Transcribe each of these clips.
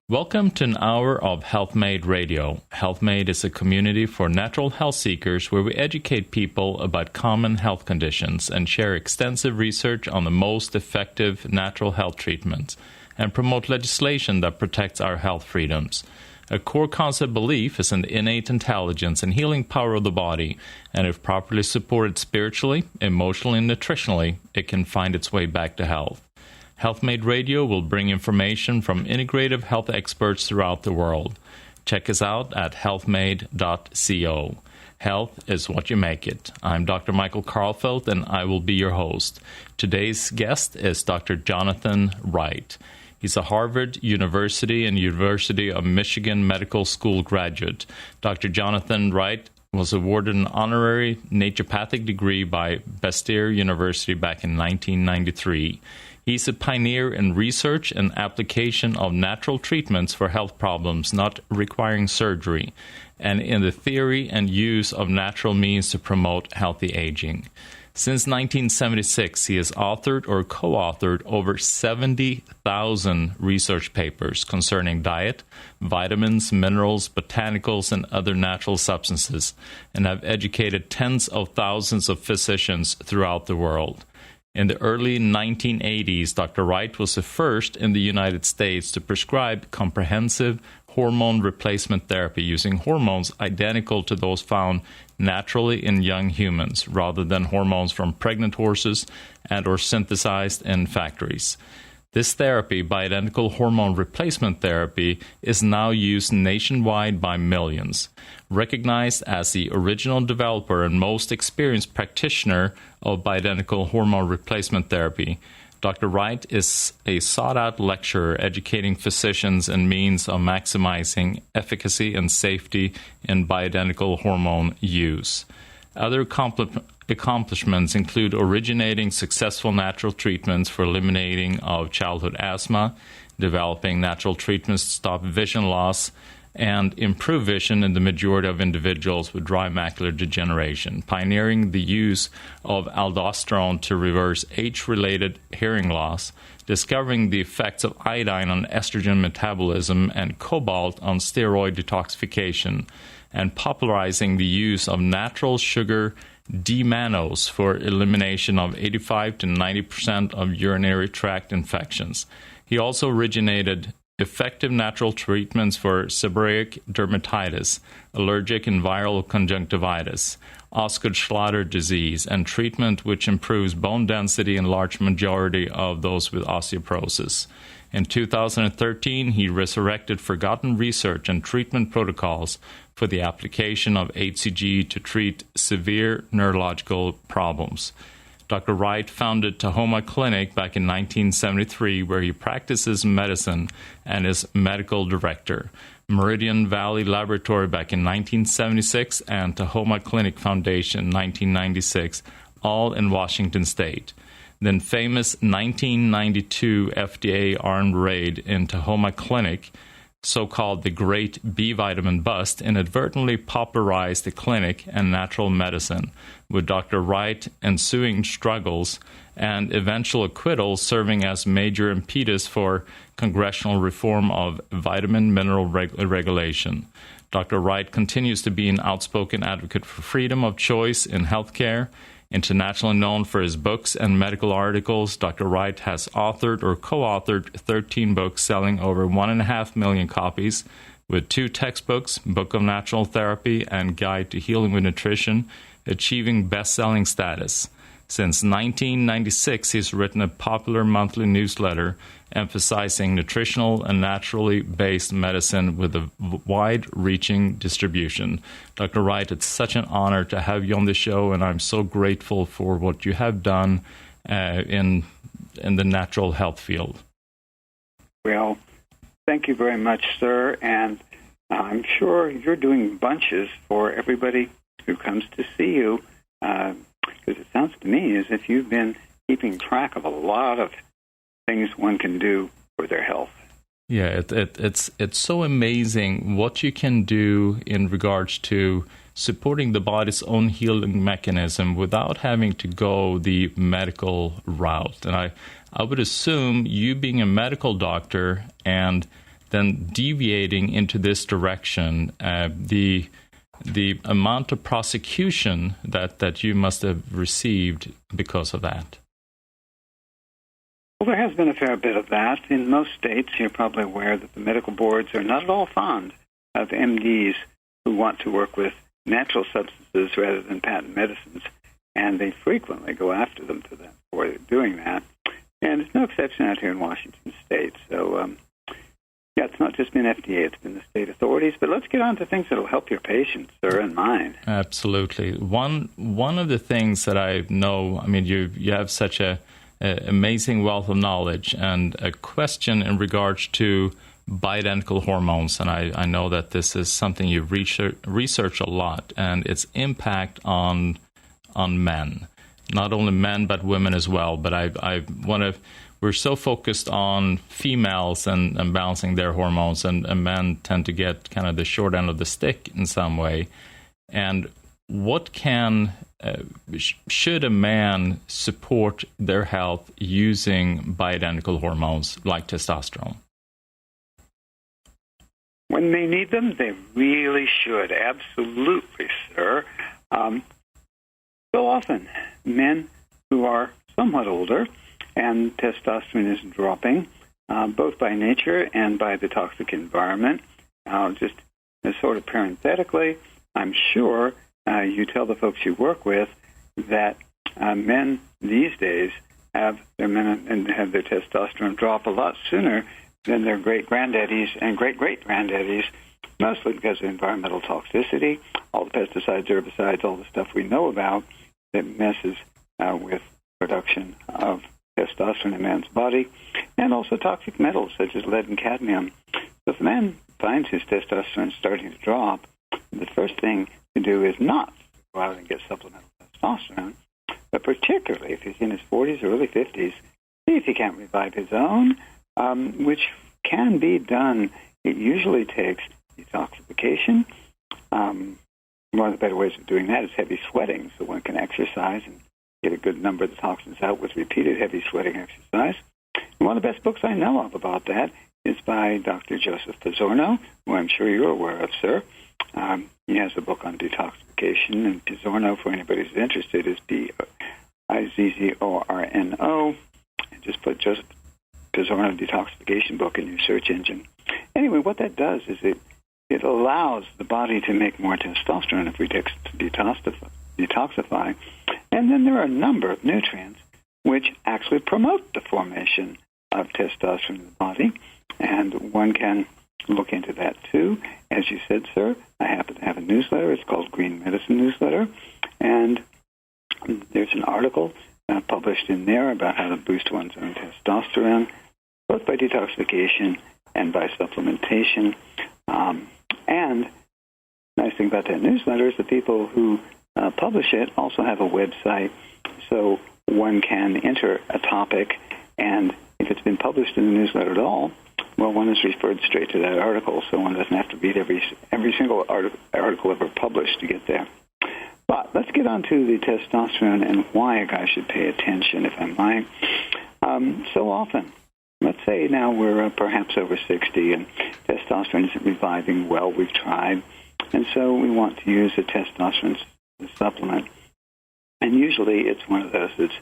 Welcome to an hour of HealthMade Radio. HealthMade is a community for natural health seekers where we educate people about common health conditions and share extensive research on the most effective natural health treatments and promote legislation that protects our health freedoms. A core concept belief is in the innate intelligence and healing power of the body, and if properly supported spiritually, emotionally, and nutritionally, it can find its way back to health. HealthMade Radio will bring information from integrative health experts throughout the world. Check us out at healthmade.co. Health is what you make it. I'm Dr. Michael Karlfeldt, and I will be your host. Today's guest is Dr. Jonathan Wright. He's a Harvard University and University of Michigan Medical School graduate. Dr. Jonathan Wright was awarded an honorary naturopathic degree by Bastyr University back in 1993. He's a pioneer in research and application of natural treatments for health problems not requiring surgery, and in the theory and use of natural means to promote healthy aging. Since 1976, he has authored or co-authored over 70,000 research papers concerning diet, vitamins, minerals, botanicals, and other natural substances, and have educated tens of thousands of physicians throughout the world. In the early 1980s, Dr. Wright was the first in the United States to prescribe comprehensive hormone replacement therapy using hormones identical to those found naturally in young humans, rather than hormones from pregnant horses and or synthesized in factories. This therapy, bioidentical hormone replacement therapy, is now used nationwide by millions. Recognized as the original developer and most experienced practitioner of bioidentical hormone replacement therapy, Dr. Wright is a sought-out lecturer educating physicians in means of maximizing efficacy and safety in bioidentical hormone use. Other accomplishments include originating successful natural treatments for eliminating of childhood asthma, developing natural treatments to stop vision loss, and improve vision in the majority of individuals with dry macular degeneration, pioneering the use of aldosterone to reverse age-related hearing loss, discovering the effects of iodine on estrogen metabolism and cobalt on steroid detoxification, and popularizing the use of natural sugar D-mannose for elimination of 85 to 90% of urinary tract infections. He also originated effective natural treatments for seborrheic dermatitis, allergic and viral conjunctivitis, Osgood-Schlatter disease, and treatment which improves bone density in large majority of those with osteoporosis. In 2013, he resurrected forgotten research and treatment protocols for the application of HCG to treat severe neurological problems. Dr. Wright founded Tahoma Clinic back in 1973, where he practices medicine and is medical director. Meridian Valley Laboratory back in 1976 and Tahoma Clinic Foundation in 1996, all in Washington State. Then famous 1992 FDA armed raid in Tahoma Clinic, so-called the Great B Vitamin Bust, inadvertently popularized the clinic and natural medicine, with Dr. Wright ensuing struggles and eventual acquittal serving as major impetus for congressional reform of vitamin mineral regulation. Dr. Wright continues to be an outspoken advocate for freedom of choice in healthcare. Internationally known for his books and medical articles, Dr. Wright has authored or co-authored 13 books selling over 1.5 million copies, with 2 textbooks, Book of Natural Therapy and Guide to Healing with Nutrition, achieving best-selling status. Since 1996, he's written a popular monthly newsletter emphasizing nutritional and naturally based medicine with a wide-reaching distribution. Dr. Wright, it's such an honor to have you on the show, and I'm so grateful for what you have done in the natural health field. Well, thank you very much, sir, and I'm sure you're doing bunches for everybody who comes to see you, because it sounds to me as if you've been keeping track of a lot of things one can do for their health. Yeah, it's so amazing what you can do in regards to supporting the body's own healing mechanism without having to go the medical route. And I would assume you being a medical doctor and then deviating into this direction, the amount of prosecution that you must have received because of that? Well, there has been a fair bit of that. In most states, you're probably aware that the medical boards are not at all fond of MDs who want to work with natural substances rather than patent medicines, and they frequently go after them for doing that. And it's no exception out here in Washington State. So, it's not just been FDA, it's been the state authorities. But let's get on to things that will help your patients, sir, and mine. Absolutely. One of the things that I know, I mean, you have such a amazing wealth of knowledge, and a question in regards to bioidentical hormones, and I know that this is something you research a lot, and its impact on men, not only men but women as well. But we're so focused on females and balancing their hormones, and men tend to get kind of the short end of the stick in some way. And what should a man support their health using bioidentical hormones like testosterone? When they need them, they really should. Absolutely, sir. So often, men who are somewhat older and testosterone is dropping, both by nature and by the toxic environment. Just sort of parenthetically, I'm sure you tell the folks you work with that men these days have their testosterone drop a lot sooner than their great-granddaddies and great-great-granddaddies, mostly because of environmental toxicity, all the pesticides, herbicides, all the stuff we know about that messes with production of testosterone in man's body, and also toxic metals such as lead and cadmium. So if a man finds his testosterone starting to drop, the first thing to do is not go out and get supplemental testosterone, but particularly if he's in his 40s or early 50s, see if he can't revive his own, which can be done. It usually takes detoxification. One of the better ways of doing that is heavy sweating, so one can exercise and get a good number of the toxins out with repeated heavy sweating exercise. And one of the best books I know of about that is by Dr. Joseph Pizzorno, who I'm sure you're aware of, sir. He has a book on detoxification, and Pizzorno, for anybody who's interested, is Pizzorno. Just put Joseph Pizzorno detoxification book in your search engine. Anyway, what that does is it allows the body to make more testosterone if we detoxify. And then there are a number of nutrients which actually promote the formation of testosterone in the body, and one can look into that too. As you said, sir, I happen to have a newsletter. It's called Green Medicine Newsletter, and there's an article published in there about how to boost one's own testosterone, both by detoxification and by supplementation. And nice thing about that newsletter is the people who publish it also have a website, so one can enter a topic, and if it's been published in the newsletter at all, well, one is referred straight to that article, so one doesn't have to read every single article ever published to get there. But let's get on to the testosterone and why a guy should pay attention, if I might. So often, let's say now we're perhaps over 60 and testosterone isn't reviving well, we've tried, and so we want to use a testosterone supplement. And usually it's one of those that's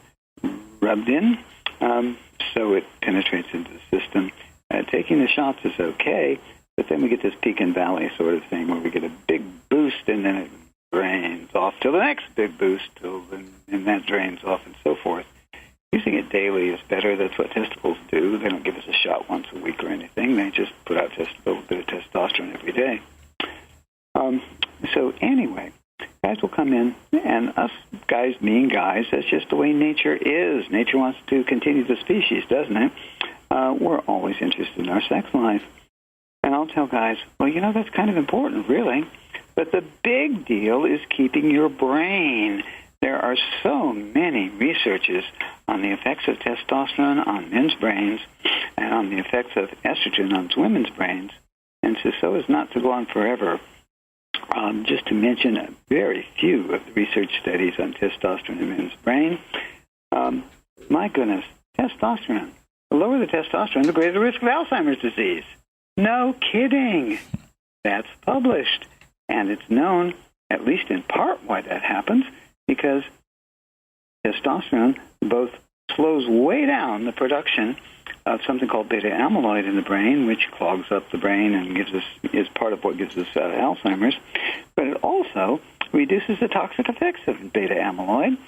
rubbed in, so it penetrates into the system. Taking the shots is okay, but then we get this peak and valley sort of thing where we get a big boost and then it drains off to the next big boost, and that drains off and so forth. Using it daily is better. That's what testicles do. They don't give us a shot once a week or anything. They just put out a little bit of testosterone every day. So anyway, guys will come in, and us guys being guys, that's just the way nature is. Nature wants to continue the species, doesn't it? We're always interested in our sex life. And I'll tell guys, well, that's kind of important, really. But the big deal is keeping your brain. There are so many researches on the effects of testosterone on men's brains and on the effects of estrogen on women's brains. And so as not to go on forever, just to mention a very few of the research studies on testosterone in men's brain. My goodness, testosterone. The lower the testosterone, the greater the risk of Alzheimer's disease. No kidding. That's published. And it's known, at least in part, why that happens, because testosterone both slows way down the production of something called beta amyloid in the brain, which clogs up the brain and is part of what gives us Alzheimer's. But it also reduces the toxic effects of beta amyloid.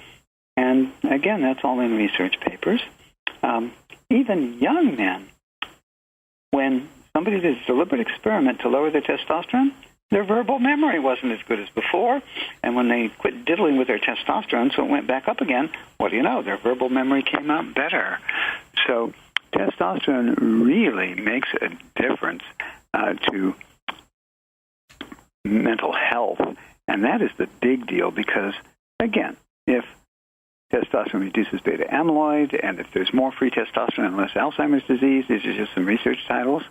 And again, that's all in research papers. Even young men, when somebody did a deliberate experiment to lower their testosterone, their verbal memory wasn't as good as before. And when they quit diddling with their testosterone, so it went back up again, what do you know? Their verbal memory came out better. So testosterone really makes a difference to mental health. And that is the big deal because, again, if testosterone reduces beta amyloid, and if there's more free testosterone and less Alzheimer's disease, these are just some research titles,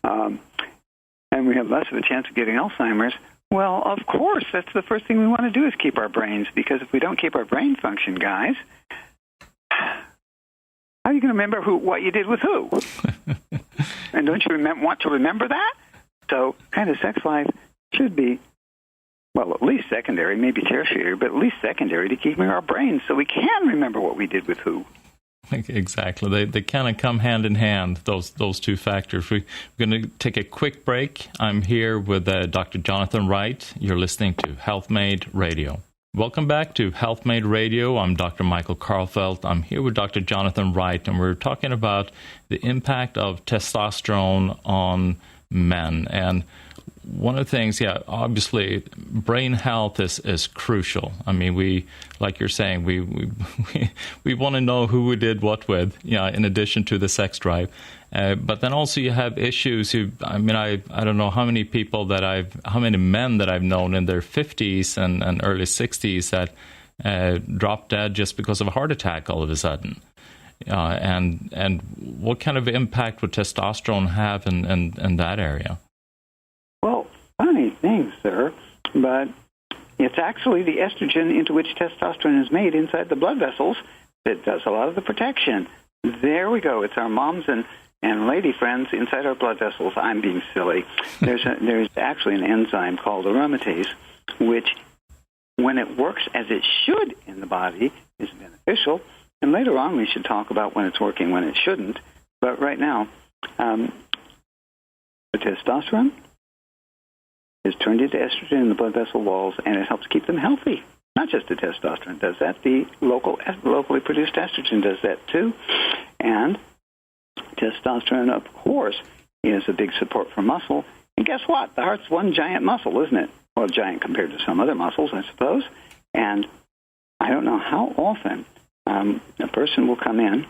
and we have less of a chance of getting Alzheimer's, well, of course, that's the first thing we want to do is keep our brains, because if we don't keep our brain function, guys, how are you going to remember what you did with who? And don't you want to remember that? So kind of sex life should be, well, at least secondary, maybe tertiary, but at least secondary to keeping our brains so we can remember what we did with who. Exactly. They kind of come hand in hand, those two factors. We're going to take a quick break. I'm here with Dr. Jonathan Wright. You're listening to HealthMade Radio. Welcome back to HealthMade Radio. I'm Dr. Michael Karlfeldt. I'm here with Dr. Jonathan Wright, and we're talking about the impact of testosterone on men. And one of the things, obviously, brain health is crucial. I mean, we, like you're saying, we want to know who we did what with, in addition to the sex drive. But then also you have issues. I don't know how many men that I've known in their 50s and early 60s that dropped dead just because of a heart attack all of a sudden. And what kind of impact would testosterone have in that area? Well, funny thing, sir, but it's actually the estrogen into which testosterone is made inside the blood vessels that does a lot of the protection. There we go. It's our moms and lady friends inside our blood vessels. I'm being silly. There's actually an enzyme called aromatase, which, when it works as it should in the body, is beneficial. And later on, we should talk about when it's working, when it shouldn't. But right now, the testosterone is turned into estrogen in the blood vessel walls, and it helps keep them healthy. Not just the testosterone does that. The locally produced estrogen does that too. And testosterone, of course, is a big support for muscle. And guess what? The heart's one giant muscle, isn't it? Well, giant compared to some other muscles, I suppose. And I don't know how often a person will come in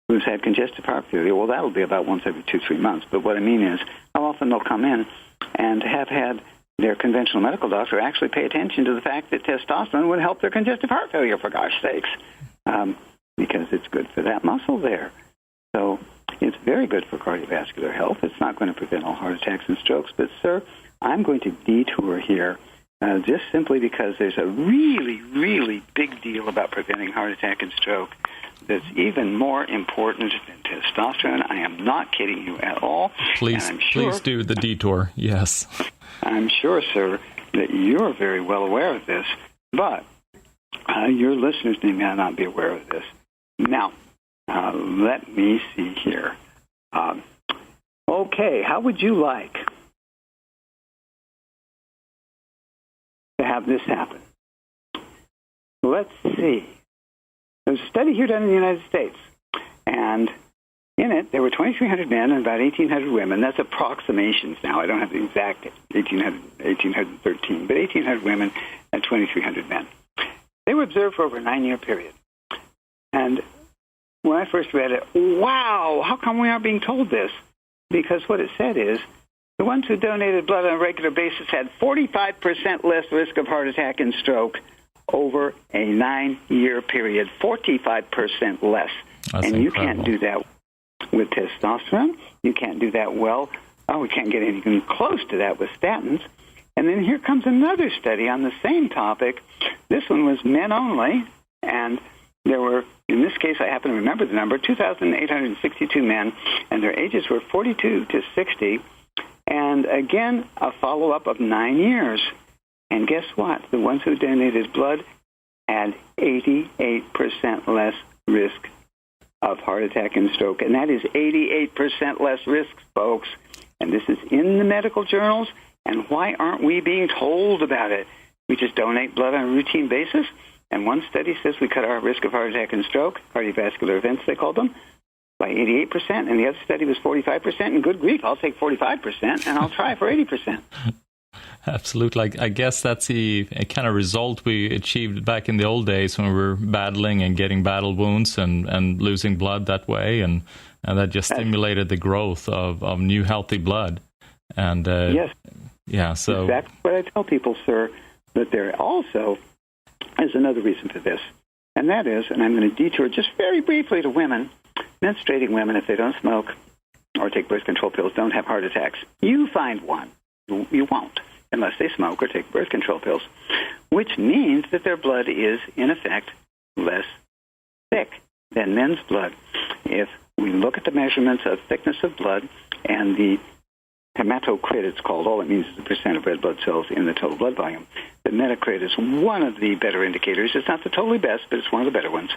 who's had congestive heart failure. Well, that'll be about once every 2-3 months. But what I mean is how often they'll come in and have had their conventional medical doctor actually pay attention to the fact that testosterone would help their congestive heart failure, for gosh sakes, because it's good for that muscle there. So it's very good for cardiovascular health. It's not going to prevent all heart attacks and strokes. But, sir, I'm going to detour here just simply because there's a really, really big deal about preventing heart attack and stroke that's even more important than testosterone. I am not kidding you at all. Please do the detour, yes. I'm sure, sir, that you're very well aware of this, but your listeners may not be aware of this. Now, let me see here. Okay, how would you like to have this happen? Let's see. There's a study here done in the United States, and in it, there were 2,300 men and about 1,800 women. That's approximations now. I don't have the exact 1,813, but 1,800 women and 2,300 men. They were observed for over a 9-year period. And when I first read it, wow, how come we aren't being told this? Because what it said is the ones who donated blood on a regular basis had 45% less risk of heart attack and stroke over a 9-year period, 45% less. That's and incredible. You can't do that with testosterone. You can't do that well. Oh, we can't get anything close to that with statins. And then here comes another study on the same topic. This one was men only, and there were, in this case, I happen to remember the number, 2,862 men, and their ages were 42 to 60. And again, a follow-up of 9 years. And guess what? The ones who donated blood had 88% less risk of heart attack and stroke. And that is 88% less risk, folks. And this is in the medical journals. And why aren't we being told about it? We just donate blood on a routine basis. And one study says we cut our risk of heart attack and stroke, cardiovascular events they called them, by 88%. And the other study was 45%. And good grief, I'll take 45%, and I'll try for 80%. Absolutely. I guess that's the kind of result we achieved back in the old days when we were battling and getting battle wounds and losing blood that way. And that just stimulated the growth of new healthy blood. And yes. Yeah, so that's what I tell people, sir, that there also is another reason for this. And that is, and I'm going to detour just very briefly to women, menstruating women, if they don't smoke or take birth control pills, don't have heart attacks. You find one. You won't, unless they smoke or take birth control pills, which means that their blood is, in effect, less thick than men's blood. If we look at the measurements of thickness of blood and the hematocrit, it's called, all it means is the percent of red blood cells in the total blood volume. The hematocrit is one of the better indicators. It's not the totally best, but it's one of the better ones.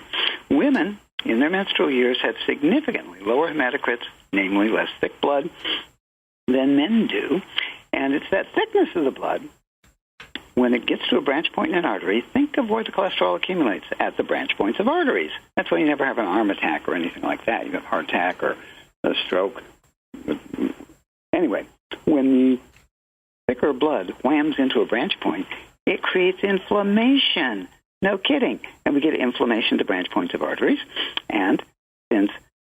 Women in their menstrual years have significantly lower hematocrits, namely less thick blood, than men do. And it's that thickness of the blood, when it gets to a branch point in an artery, think of where the cholesterol accumulates, at the branch points of arteries. That's why you never have an arm attack or anything like that. You have a heart attack or a stroke. Anyway, when the thicker blood whams into a branch point, it creates inflammation. No kidding. And we get inflammation to branch points of arteries. And since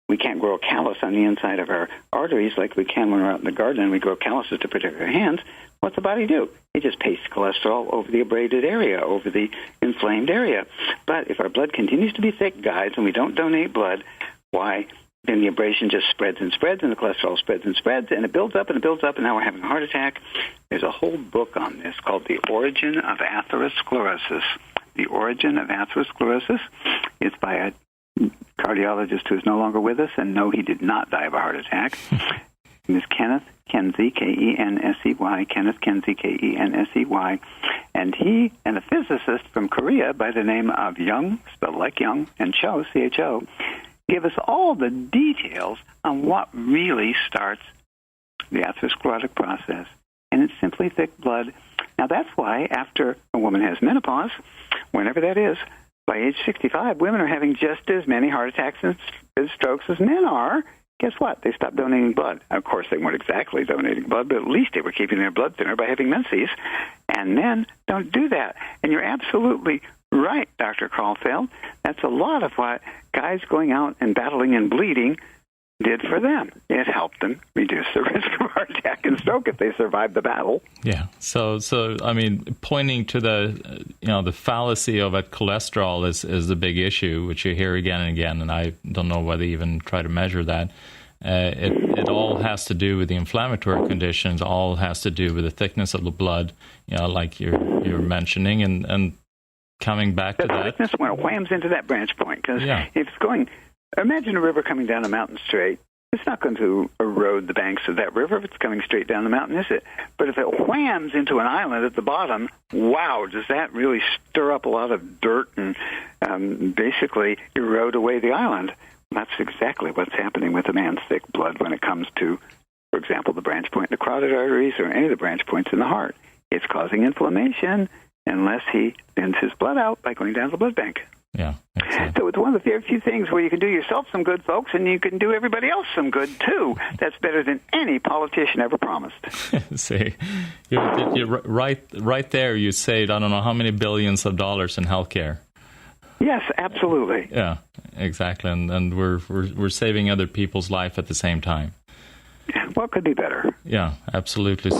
we can't grow a callus on the inside of our arteries like we can when we're out in the garden and we grow calluses to protect our hands, what's the body do? It just pastes cholesterol over the abraded area, over the inflamed area. But if our blood continues to be thick, guys, and we don't donate blood, why? Then the abrasion just spreads and spreads, and the cholesterol spreads and spreads, and it builds up and it builds up, and now we're having a heart attack. There's a whole book on this called The Origin of Atherosclerosis. The Origin of Atherosclerosis. It's by a cardiologist who's no longer with us, and no, he did not die of a heart attack. His is Kenneth Kenzie, K-E-N-S-E-Y, Kenneth Kenzie, K-E-N-S-E-Y, and he and a physicist from Korea by the name of Young, spelled like Young, and Cho, C-H-O, give us all the details on what really starts the atherosclerotic process, and it's simply thick blood. Now, that's why after a woman has menopause, whenever that is, by age 65, women are having just as many heart attacks and strokes as men are. Guess what? They stopped donating blood. Of course, they weren't exactly donating blood, but at least they were keeping their blood thinner by having menses. And men don't do that. And you're absolutely right, Dr. Karlfeldt. That's a lot of what guys going out and battling and bleeding did for them. It helped them reduce the risk of heart attack and stroke if they survived the battle. Yeah. So I mean, pointing to the the fallacy of it, cholesterol is the big issue, which you hear again and again, and I don't know whether they even try to measure that. It all has to do with the inflammatory conditions. All has to do with the thickness of the blood, like you're mentioning, and coming back to that. The thickness when it whams into that branch point, because if it's going. Imagine a river coming down a mountain straight. It's not going to erode the banks of that river if it's coming straight down the mountain, is it? But if it whams into an island at the bottom, wow, does that really stir up a lot of dirt and basically erode away the island? That's exactly what's happening with a man's thick blood when it comes to, for example, the branch point in the carotid arteries or any of the branch points in the heart. It's causing inflammation unless he thins his blood out by going down to the blood bank. Yeah. So it's one of the very few things where you can do yourself some good, folks, and you can do everybody else some good, too. That's better than any politician ever promised. See, you're right there. You saved, I don't know how many billions of dollars in healthcare. Yes, absolutely. Yeah, exactly. And we're saving other people's life at the same time. What could be better? Yeah, absolutely.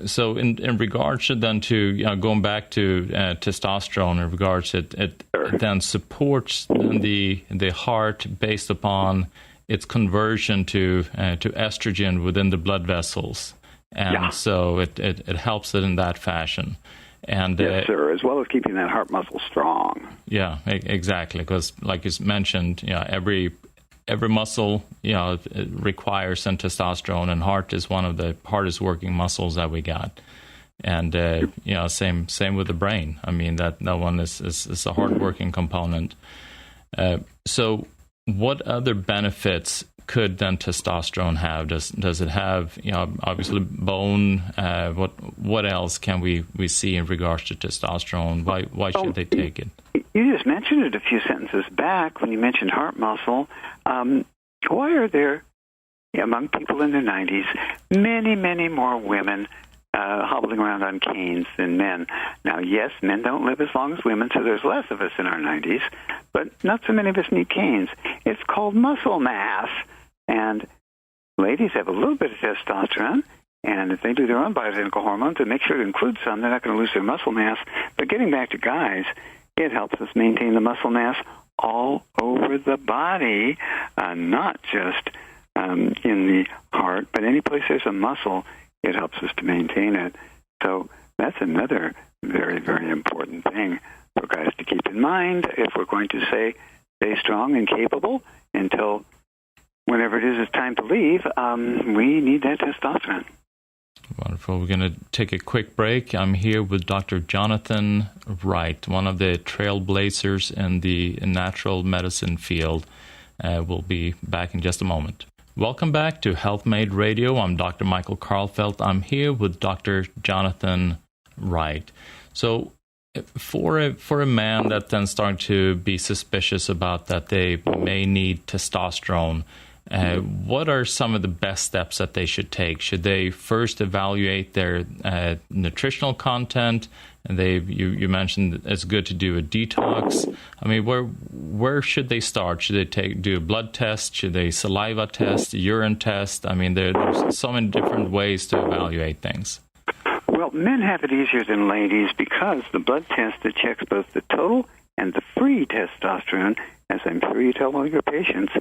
So in regards to then to going back to testosterone, in regards it then supports the heart based upon its conversion to estrogen within the blood vessels, and so it helps it in that fashion. And yes, sir, as well as keeping that heart muscle strong. Yeah, exactly. Because, like you mentioned, every muscle, requires some testosterone, and heart is one of the hardest working muscles that we got. And same with the brain. I mean, that one is a hard working component. So, what other benefits could then testosterone have? Does it have, obviously bone? What else can we see in regards to testosterone? Why should they take it? You just mentioned it a few sentences back when you mentioned heart muscle. Why are there, among people in their 90s, many, many more women hobbling around on canes than men? Now, yes, men don't live as long as women, so there's less of us in our 90s, but not so many of us need canes. It's called muscle mass, and ladies have a little bit of testosterone, and if they do their own bioidentical hormones, they make sure to include some. They're not going to lose their muscle mass. But getting back to guys, it helps us maintain the muscle mass all over the body, not just in the heart, but any place there's a muscle, it helps us to maintain it. So that's another very, very important thing for guys to keep in mind if we're going to stay strong and capable until whenever it is it's time to leave. We need that testosterone. Wonderful. We're going to take a quick break. I'm here with Dr. Jonathan Wright, one of the trailblazers in the natural medicine field. We'll be back in just a moment. Welcome back to HealthMade Radio. I'm Dr. Michael Karlfeldt. I'm here with Dr. Jonathan Wright. So for a man that then starting to be suspicious about that they may need testosterone, what are some of the best steps that they should take? Should they first evaluate their nutritional content? And you mentioned it's good to do a detox. I mean, where should they start? Should they do a blood test? Should they saliva test, urine test? I mean, there's so many different ways to evaluate things. Well, men have it easier than ladies because the blood test that checks both the total and the free testosterone, as I'm sure you tell all your patients,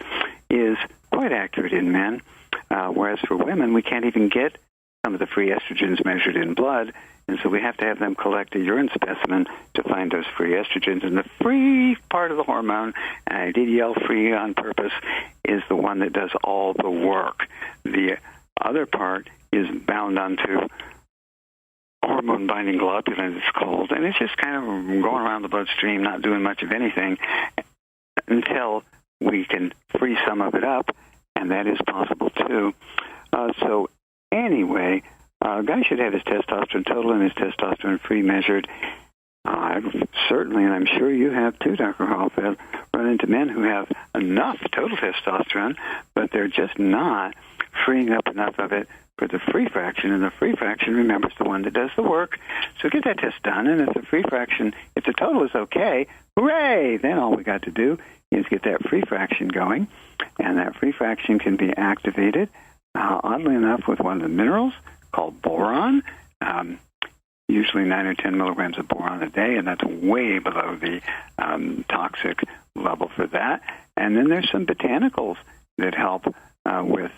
is quite accurate in men, whereas for women, we can't even get some of the free estrogens measured in blood, and so we have to have them collect a urine specimen to find those free estrogens. And the free part of the hormone, DHEA-free on purpose, is the one that does all the work. The other part is bound onto hormone-binding globulin, it's called, and it's just kind of going around the bloodstream, not doing much of anything until we can free some of it up, and that is possible too. So anyway, a guy should have his testosterone total and his testosterone free measured. I've certainly, and I'm sure you have too, Dr. Karlfeldt, run into men who have enough total testosterone, but they're just not freeing up enough of it for the free fraction, and the free fraction, remember, is the one that does the work. So get that test done, and if the free fraction, if the total is okay, hooray! Then all we got to do is get that free fraction going, and that free fraction can be activated, oddly enough, with one of the minerals called boron, usually 9 or 10 milligrams of boron a day, and that's way below the toxic level for that. And then there's some botanicals that help with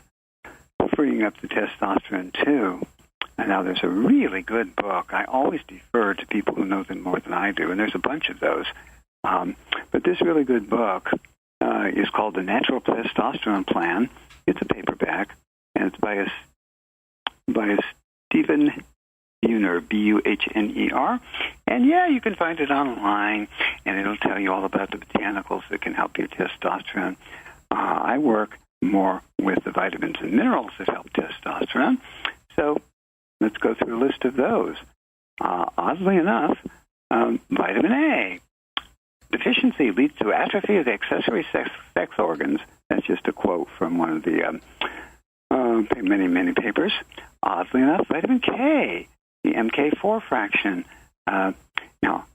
freeing up the testosterone too. And now there's a really good book. I always defer to people who know them more than I do, and there's a bunch of those. But this really good book is called The Natural Testosterone Plan. It's a paperback, and it's by a Stephen Buhner, Buhner. And yeah, you can find it online, and it'll tell you all about the botanicals that can help your testosterone. I work more with the vitamins and minerals that help testosterone. So let's go through a list of those. Oddly enough, vitamin A. Deficiency leads to atrophy of the accessory sex organs. That's just a quote from one of the many, many papers. Oddly enough, vitamin K, the MK4 fraction. Now,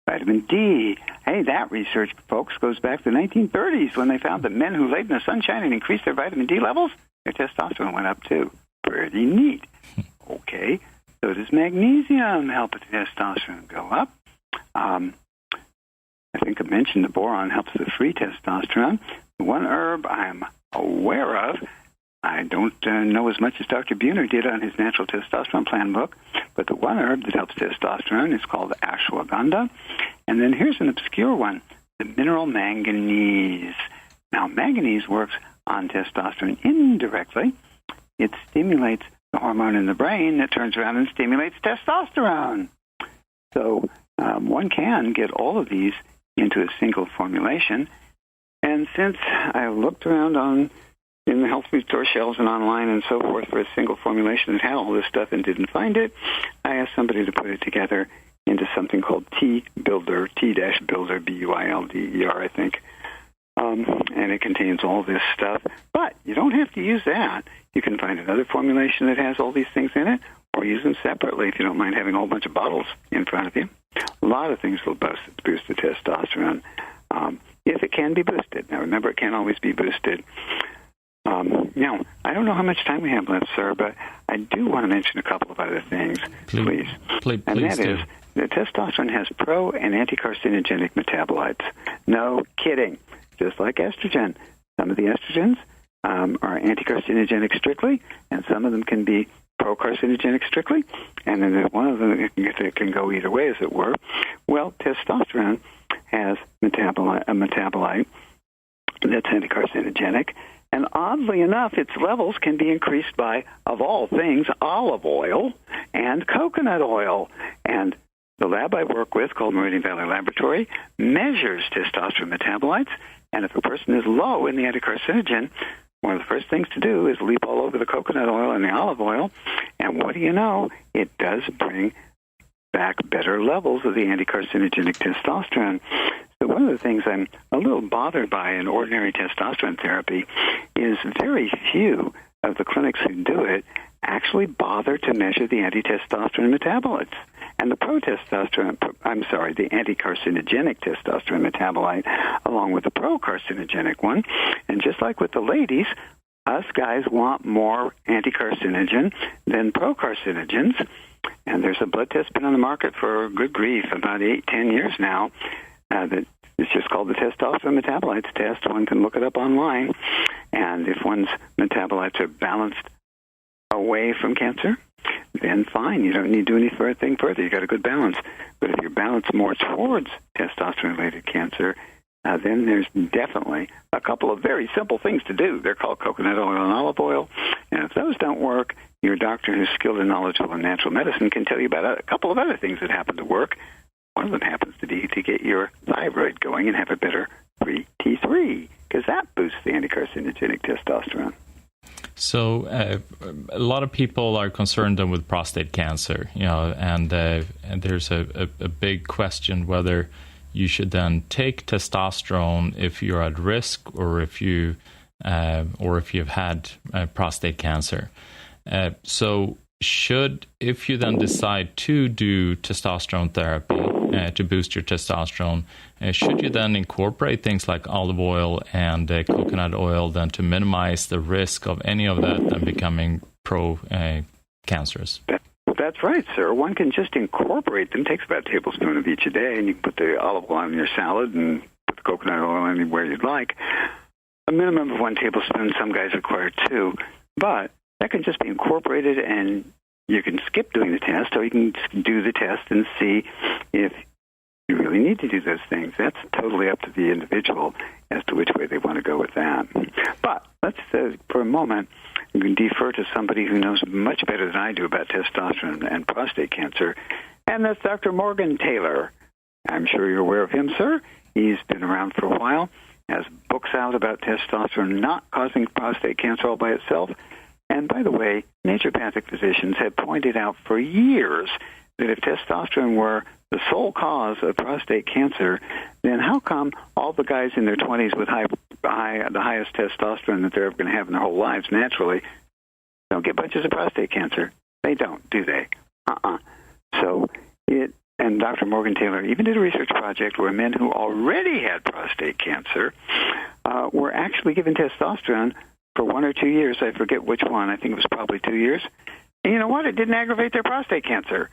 vitamin D. Hey, that research, folks, goes back to the 1930s when they found that men who laid in the sunshine and increased their vitamin D levels, their testosterone went up too. Pretty neat. Okay, so does magnesium help the testosterone go up? I think I mentioned the boron helps the free testosterone. One herb I'm aware of I don't know as much as Dr. Buhner did on his Natural Testosterone Plan book, but the one herb that helps testosterone is called ashwagandha. And then here's an obscure one, the mineral manganese. Now, manganese works on testosterone indirectly. It stimulates the hormone in the brain that turns around and stimulates testosterone. So one can get all of these into a single formulation. And since I looked around in the health food store shelves and online and so forth for a single formulation that had all this stuff and didn't find it, I asked somebody to put it together into something called T-Builder, T-Builder, B-U-I-L-D-E-R, I think. And it contains all this stuff. But you don't have to use that. You can find another formulation that has all these things in it, or use them separately if you don't mind having a whole bunch of bottles in front of you. A lot of things will boost the testosterone if it can be boosted. Now, remember, it can't always be boosted. Now, I don't know how much time we have left, sir, but I do want to mention a couple of other things, please. And that is that testosterone has pro- and anti-carcinogenic metabolites. No kidding. Just like estrogen. Some of the estrogens are anti-carcinogenic strictly, and some of them can be pro-carcinogenic strictly, and then there's one of them that can go either way, as it were. Well, testosterone has a metabolite that's anti-carcinogenic, and oddly enough, its levels can be increased by, of all things, olive oil and coconut oil. And the lab I work with, called Meridian Valley Laboratory, measures testosterone metabolites, and if a person is low in the anti-carcinogen, one of the first things to do is leap all over the coconut oil and the olive oil, and what do you know? It does bring back better levels of the anti-carcinogenic testosterone. So one of the things I'm a little bothered by in ordinary testosterone therapy is very few of the clinics who do it actually bother to measure the anti-testosterone metabolites. And the the anti-carcinogenic testosterone metabolite, along with the pro-carcinogenic one. And just like with the ladies, us guys want more anti-carcinogen than pro-carcinogens. And there's a blood test been on the market for, good grief, about 8-10 years now. That it's just called the testosterone metabolites test. One can look it up online. And if one's metabolites are balanced away from cancer, then fine. You don't need to do anything further. You got a good balance. But if you're balanced more towards testosterone-related cancer, then there's definitely a couple of very simple things to do. They're called coconut oil and olive oil. And if those don't work, your doctor who's skilled and knowledgeable in natural medicine can tell you about a couple of other things that happen to work. One of them happens to be to get your thyroid going and have a better free T3, because that boosts the anti-carcinogenic testosterone. So a lot of people are concerned with prostate cancer, and there's a big question whether you should then take testosterone if you're at risk or if you've had prostate cancer. So if you then decide to do testosterone therapy to boost your testosterone, should you then incorporate things like olive oil and coconut oil then to minimize the risk of any of that then becoming pro-cancerous? That's right, sir. One can just incorporate them. It takes about a tablespoon of each a day, and you can put the olive oil in your salad and put the coconut oil anywhere you'd like. A minimum of 1 tablespoon. Some guys require 2. But that can just be incorporated, and you can skip doing the test, or you can do the test and see if you really need to do those things. That's totally up to the individual as to which way they want to go with that. But let's, for a moment, you can defer to somebody who knows much better than I do about testosterone and prostate cancer, and that's Dr. Morgan Taylor. I'm sure you're aware of him, sir. He's been around for a while, has books out about testosterone not causing prostate cancer all by itself. And by the way, naturopathic physicians have pointed out for years that if testosterone were the sole cause of prostate cancer, then how come all the guys in their 20s with the highest testosterone that they're ever going to have in their whole lives naturally don't get bunches of prostate cancer? They don't, do they? So and Dr. Morgan Taylor even did a research project where men who already had prostate cancer were actually given testosterone for 1 or 2 years. I forget which one. I think it was probably 2 years. And you know what? It didn't aggravate their prostate cancer.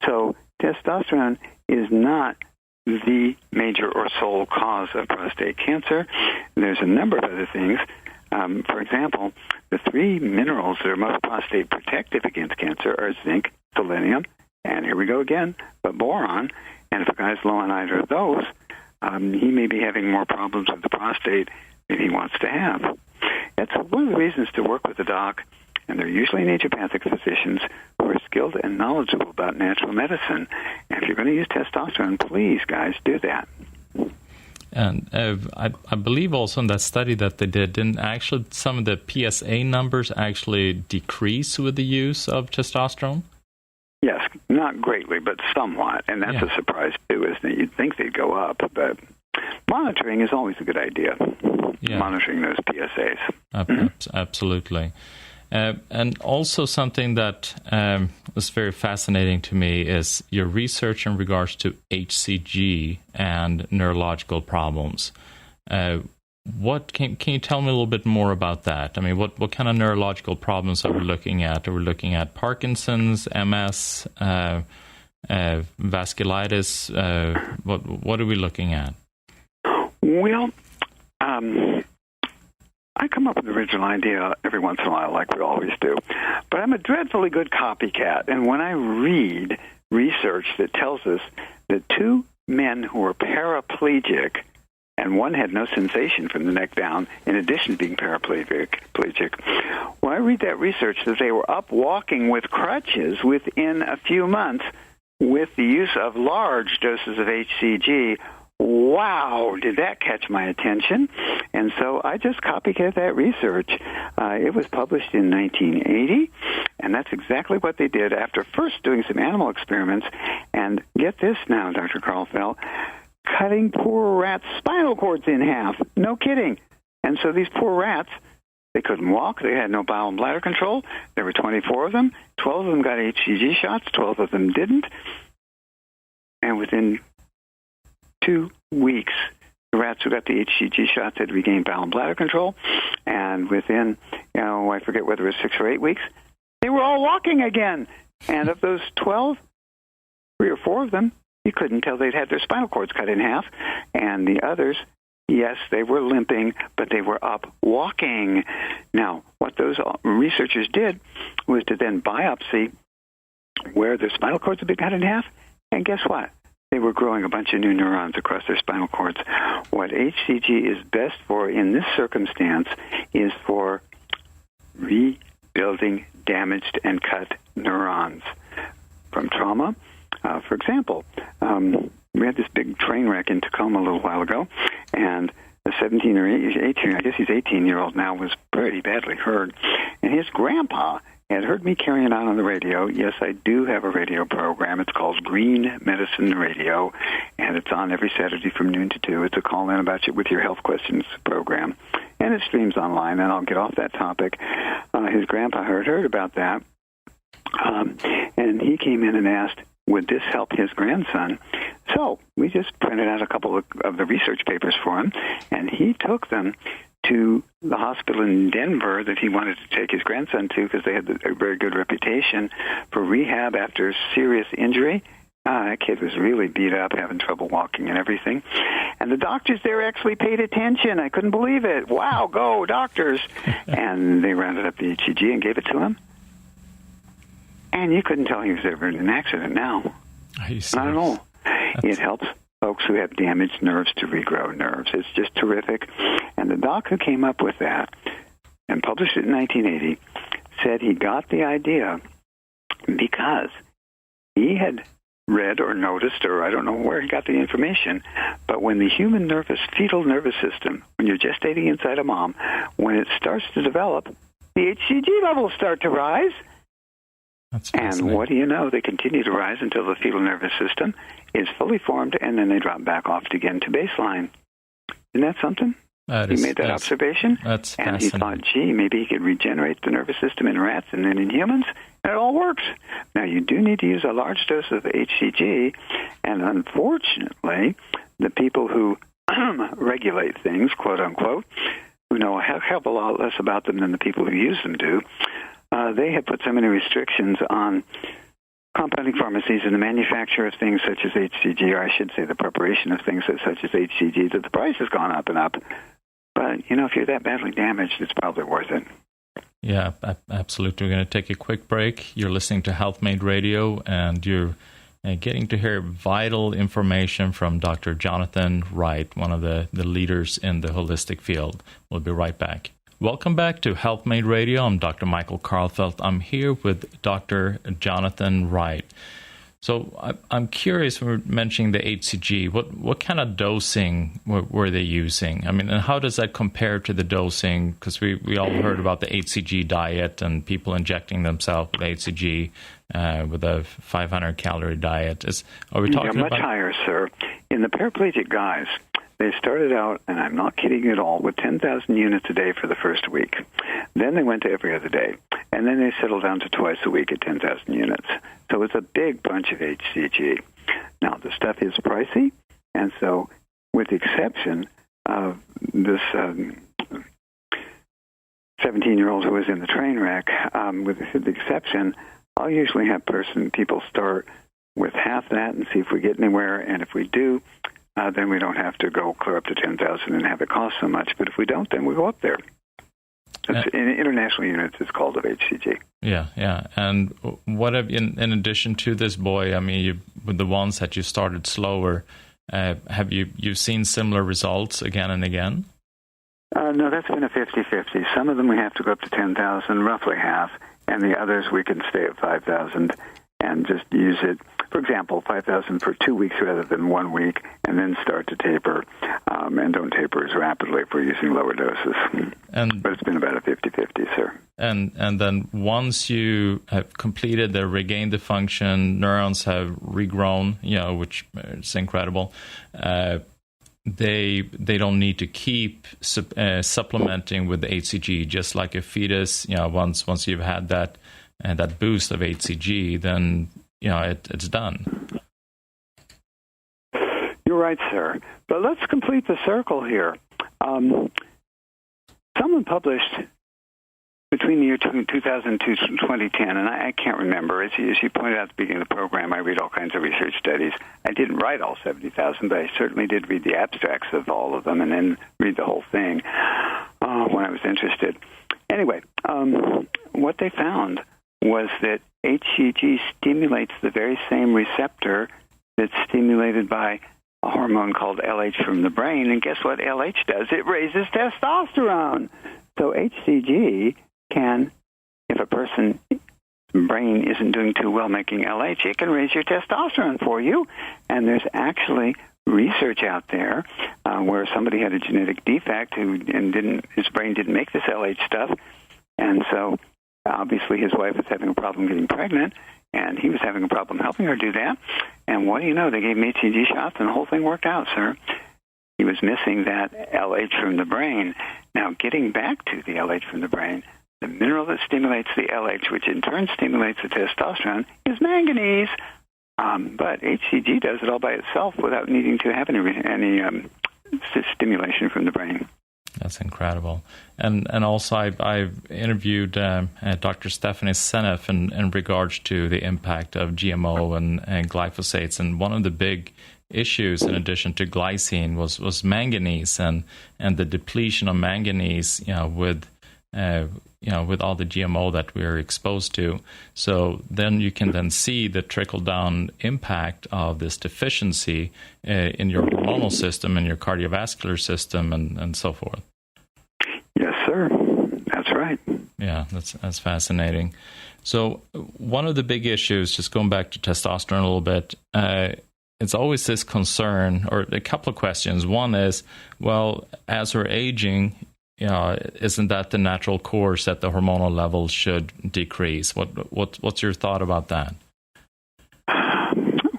So testosterone is not the major or sole cause of prostate cancer. There's a number of other things. For example, the 3 minerals that are most prostate protective against cancer are zinc, selenium, and here we go again, but boron. And if a guy's low on either of those, he may be having more problems with the prostate than he wants to have. That's one of the reasons to work with a doc, and they're usually naturopathic physicians who are skilled and knowledgeable about natural medicine. And if you're going to use testosterone, please, guys, do that. And I believe also in that study that they didn't actually some of the PSA numbers actually decrease with the use of testosterone? Yes, not greatly, but somewhat. And that's a surprise, too, isn't it? You'd think they'd go up, but monitoring is always a good idea, monitoring those PSAs. Absolutely. And also something that was very fascinating to me is your research in regards to HCG and neurological problems. What can you tell me a little bit more about that? I mean, what kind of neurological problems are we looking at? Are we looking at Parkinson's, MS, vasculitis? What are we looking at? Well, I come up with an original idea every once in a while, like we always do. But I'm a dreadfully good copycat. And when I read research that tells us that 2 men who were paraplegic, and one had no sensation from the neck down, in addition to being paraplegic, when I read that research that they were up walking with crutches within a few months with the use of large doses of HCG, wow, did that catch my attention? And so I just copycat that research. It was published in 1980, and that's exactly what they did after first doing some animal experiments. And get this now, Dr. Karlfeldt, cutting poor rats' spinal cords in half. No kidding. And so these poor rats, they couldn't walk. They had no bowel and bladder control. There were 24 of them. 12 of them got HCG shots. 12 of them didn't. And within 2 weeks, the rats who got the HCG shots had regained bowel and bladder control. And within, I forget whether it was 6 or 8 weeks, they were all walking again. And of those 12, 3 or 4 of them, you couldn't tell they'd had their spinal cords cut in half. And the others, yes, they were limping, but they were up walking. Now, what those researchers did was to then biopsy where their spinal cords had been cut in half. And guess what? They were growing a bunch of new neurons across their spinal cords. What HCG is best for in this circumstance is for rebuilding damaged and cut neurons from trauma. For example, we had this big train wreck in Tacoma a little while ago, and a 17 or 18, I guess he's 18-year-old now, was pretty badly hurt. And his grandpa had heard me carrying on the radio. Yes, I do have a radio program. It's called Green Medicine Radio, and it's on every Saturday from noon to 2. It's a call-in about you with your health questions program, and it streams online, and I'll get off that topic. His grandpa had heard about that, and he came in and asked, would this help his grandson? So we just printed out a couple of the research papers for him, and he took them to the hospital in Denver that he wanted to take his grandson to because they had a very good reputation for rehab after serious injury. That kid was really beat up, having trouble walking and everything. And the doctors there actually paid attention. I couldn't believe it. Wow, go, doctors. And they rounded up the HCG and gave it to him. And you couldn't tell he was ever in an accident now. Not at all. It helps folks who have damaged nerves to regrow nerves. It's just terrific. And the doc who came up with that and published it in 1980 said he got the idea because he had read or noticed, or I don't know where he got the information, but when the human fetal nervous system, when you're gestating inside a mom, when it starts to develop, the HCG levels start to rise. And what do you know? They continue to rise until the fetal nervous system is fully formed, and then they drop back off again to baseline. Isn't that something? He made that observation, and he thought, gee, maybe he could regenerate the nervous system in rats and then in humans, and it all works. Now, you do need to use a large dose of HCG, and unfortunately, the people who regulate things, quote-unquote, who know a hell of a lot less about them than the people who use them do, they have put so many restrictions on compounding pharmacies and the manufacture of things such as HCG, or I should say the preparation of things such as HCG, that the price has gone up and up. But, if you're that badly damaged, it's probably worth it. Yeah, absolutely. We're going to take a quick break. You're listening to HealthMade Radio, and you're getting to hear vital information from Dr. Jonathan Wright, one of the leaders in the holistic field. We'll be right back. Welcome back to HealthMade Radio. I'm Dr. Michael Karlfeldt. I'm here with Dr. Jonathan Wright. So I'm curious, when we're mentioning the HCG, what kind of dosing were they using? I mean, and how does that compare to the dosing? Because we all heard about the HCG diet and people injecting themselves with HCG with a 500-calorie diet. Are we talking much higher, sir. In the paraplegic guys, they started out, and I'm not kidding at all, with 10,000 units a day for the first week. Then they went to every other day. And then they settled down to twice a week at 10,000 units. So it's a big bunch of HCG. Now, the stuff is pricey, and so with the exception of this 17-year-old who was in the train wreck, with the exception, I'll usually have people start with half that and see if we get anywhere, and if we do, then we don't have to go clear up to 10,000 and have it cost so much. But if we don't, then we go up there. In international units, it's called of HCG. Yeah. And what have, in addition to this boy, I mean, with the ones that you started slower, have you seen similar results again and again? No, that's been a 50-50. Some of them we have to go up to 10,000, roughly half, and the others we can stay at 5,000 and just use it. For example, 5,000 for 2 weeks rather than 1 week, and then start to taper, and don't taper as rapidly if we're using lower doses. But it's been about a 50-50, sir. And then once you have completed the regained the function, neurons have regrown, which is incredible. They don't need to keep supplementing with the HCG, just like a fetus. Once you've had that boost of HCG, then it's done. You're right, sir. But let's complete the circle here. Someone published between the year 2000 and 2010, and I can't remember. As you pointed out at the beginning of the program, I read all kinds of research studies. I didn't write all 70,000, but I certainly did read the abstracts of all of them and then read the whole thing when I was interested. Anyway, what they found was that HCG stimulates the very same receptor that's stimulated by a hormone called LH from the brain. And guess what LH does? It raises testosterone. So HCG can, if a person's brain isn't doing too well making LH, it can raise your testosterone for you. And there's actually research out there where somebody had a genetic defect his brain didn't make this LH stuff. And so obviously his wife was having a problem getting pregnant, and he was having a problem helping her do that. And what do you know? They gave him HCG shots, and the whole thing worked out, sir. He was missing that LH from the brain. Now, getting back to the LH from the brain, the mineral that stimulates the LH, which in turn stimulates the testosterone, is manganese. But HCG does it all by itself without needing to have any stimulation from the brain. That's incredible. And also I've interviewed Dr. Stephanie Seneff in regards to the impact of GMO and glyphosates. And one of the big issues, in addition to glycine, was manganese and the depletion of manganese, with all the GMO that we're exposed to. So then you can then see the trickle-down impact of this deficiency in your hormonal system and your cardiovascular system and so forth. Yes, sir. That's right. Yeah, that's fascinating. So one of the big issues, just going back to testosterone a little bit, it's always this concern, or a couple of questions. One is, well, as we're aging, isn't that the natural course that the hormonal levels should decrease? What's your thought about that?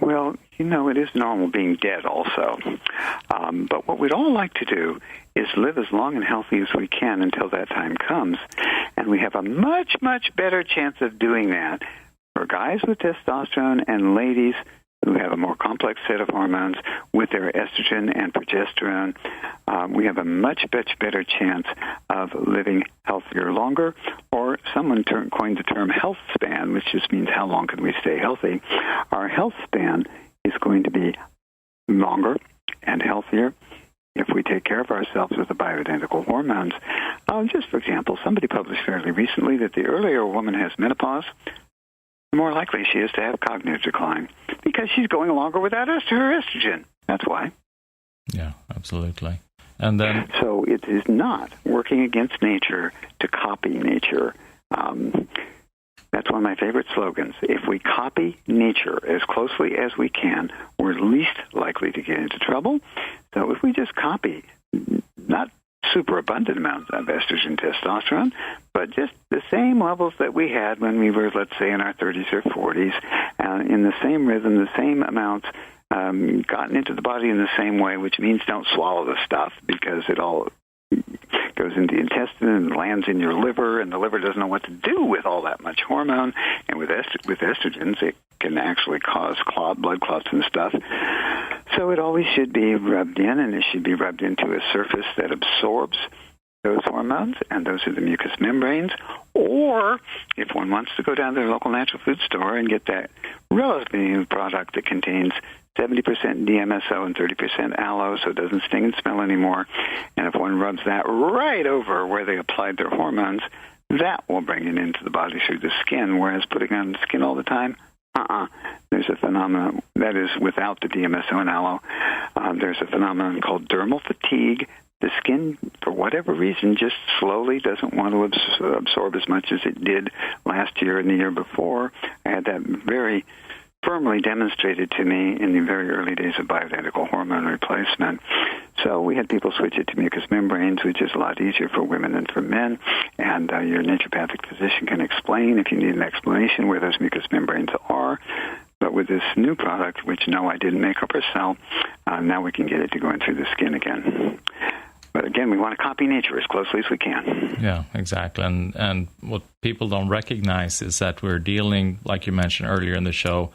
Well, it is normal being dead also. But what we'd all like to do is live as long and healthy as we can until that time comes. And we have a much, much better chance of doing that for guys with testosterone and ladies who have a more complex set of hormones with their estrogen and progesterone. We have a much, much better chance of living healthier longer, or someone coined the term health span, which just means how long can we stay healthy. Our health span is going to be longer and healthier if we take care of ourselves with the bioidentical hormones. Just for example, somebody published fairly recently that the earlier a woman has menopause, the more likely she is to have cognitive decline because she's going longer without her estrogen. That's why. Yeah, absolutely. And then, so it is not working against nature to copy nature. That's one of my favorite slogans. If we copy nature as closely as we can, we're least likely to get into trouble. So if we just copy, not super abundant amounts of estrogen, testosterone, but just the same levels that we had when we were, let's say, in our 30s or 40s, in the same rhythm, the same amounts, gotten into the body in the same way, which means don't swallow the stuff because it all goes into the intestine and lands in your liver, and the liver doesn't know what to do with all that much hormone. And with estrogens, it can actually cause blood clots and stuff. So it always should be rubbed in, and it should be rubbed into a surface that absorbs those hormones, and those are the mucous membranes. Or if one wants to go down to the local natural food store and get that relatively new product that contains 70% DMSO and 30% aloe, so it doesn't sting and smell anymore, and if one rubs that right over where they applied their hormones, that will bring it into the body through the skin, whereas putting it on the skin all the time, there's a phenomenon that is without the DMSO and aloe. There's a phenomenon called dermal fatigue. The skin, for whatever reason, just slowly doesn't want to absorb as much as it did last year and the year before. I had that very firmly demonstrated to me in the very early days of bioidentical hormone replacement. So we had people switch it to mucous membranes, which is a lot easier for women than for men. And your naturopathic physician can explain, if you need an explanation, where those mucous membranes are. But with this new product, which, no, I didn't make up or sell, now we can get it to go in through the skin again. But again, we want to copy nature as closely as we can. Yeah, exactly. And what people don't recognize is that we're dealing, like you mentioned earlier in the show,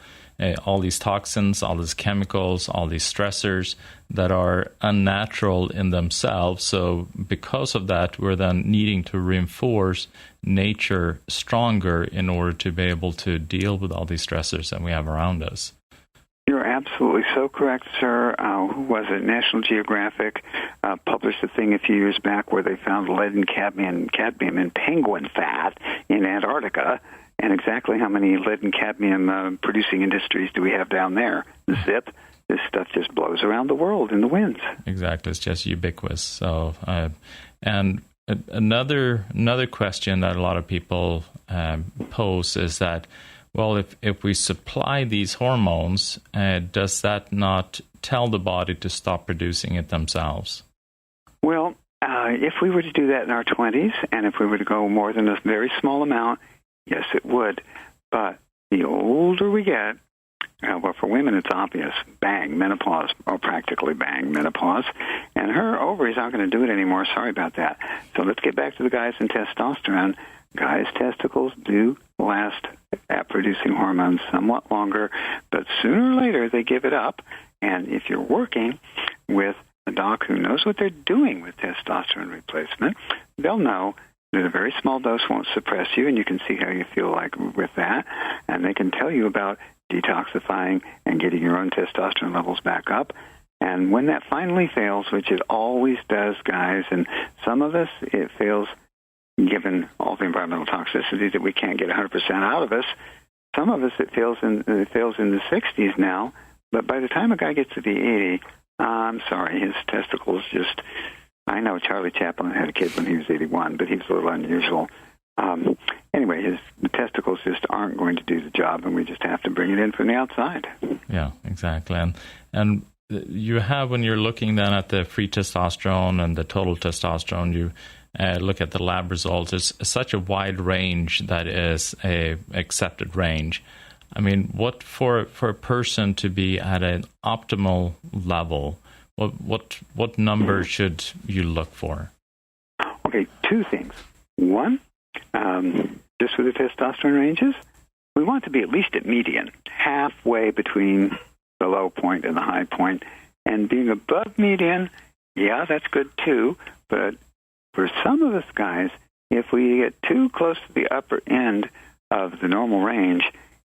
all these toxins, all these chemicals, all these stressors that are unnatural in themselves. So because of that, we're then needing to reinforce nature stronger in order to be able to deal with all these stressors that we have around us. You're absolutely so correct, sir. Who was it? National Geographic published a thing a few years back where they found lead and cadmium in penguin fat in Antarctica. And exactly how many lead and cadmium producing industries do we have down there? Zip. This stuff just blows around the world in the winds. Exactly. It's just ubiquitous. So, and another question that a lot of people pose is that, well, if we supply these hormones, does that not tell the body to stop producing it themselves? Well, if we were to do that in our 20s, and if we were to go more than a very small amount, yes, it would. But the older we get, well, for women, it's obvious. Bang, menopause, or practically bang, menopause. And her ovaries aren't going to do it anymore. Sorry about that. So let's get back to the guys and testosterone. Guys' testicles do last at producing hormones somewhat longer, but sooner or later they give it up. And if you're working with a doc who knows what they're doing with testosterone replacement, they'll know that a very small dose won't suppress you, and you can see how you feel like with that. And they can tell you about detoxifying and getting your own testosterone levels back up. And when that finally fails, which it always does, guys, and some of us, it fails given all the environmental toxicity that we can't get 100% out of us. Some of us, it fails in the 60s now, but by the time a guy gets to be 80, I'm sorry, his testicles just... I know Charlie Chaplin had a kid when he was 81, but he was a little unusual. Anyway, his testicles just aren't going to do the job, and we just have to bring it in from the outside. Yeah, exactly. And you have, when you're looking then at the free testosterone and the total testosterone, you look at the lab results. It's such a wide range that is a accepted range. I mean, what for a person to be at an optimal level, what number should you look for? Okay, two things. One, just for the testosterone ranges, we want to be at least at median, halfway between the low point and the high point. And being above median, yeah, that's good too. But for some of us guys, if we get too close to the upper end of the normal range,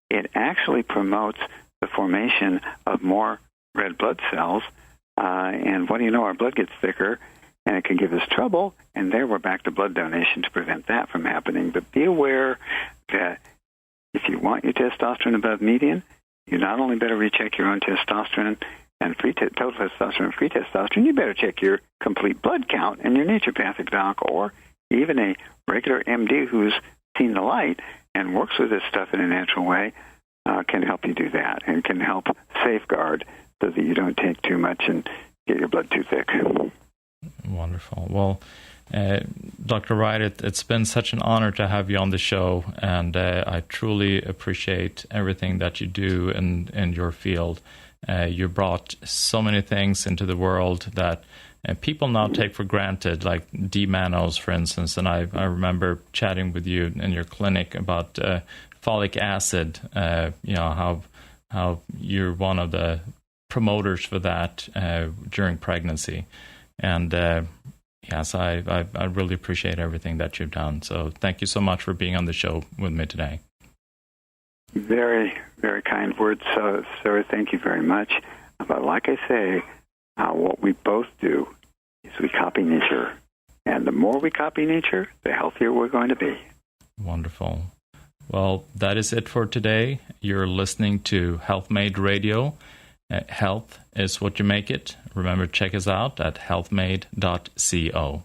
it actually promotes the formation of more red blood cells, And what do you know? Our blood gets thicker, and it can give us trouble. And there we're back to blood donation to prevent that from happening. But be aware that if you want your testosterone above median, you not only better recheck your own testosterone and total testosterone and free testosterone, you better check your complete blood count and your naturopathic doc or even a regular MD who's seen the light and works with this stuff in a natural way can help you do that and can help safeguard so that you don't take too much and get your blood too thick. Wonderful. Well, Dr. Wright, it's been such an honor to have you on the show, and I truly appreciate everything that you do in your field. You brought so many things into the world that people now take for granted, like D-mannose, for instance. And I remember chatting with you in your clinic about folic acid, how you're one of the promoters for that during pregnancy. And yes, I really appreciate everything that you've done. So thank you so much for being on the show with me today. Very, very kind words, sir. Thank you very much. But like I say, what we both do is we copy nature. And the more we copy nature, the healthier we're going to be. Wonderful. Well, that is it for today. You're listening to HealthMade Radio. Health is what you make it. Remember, check us out at healthmade.co.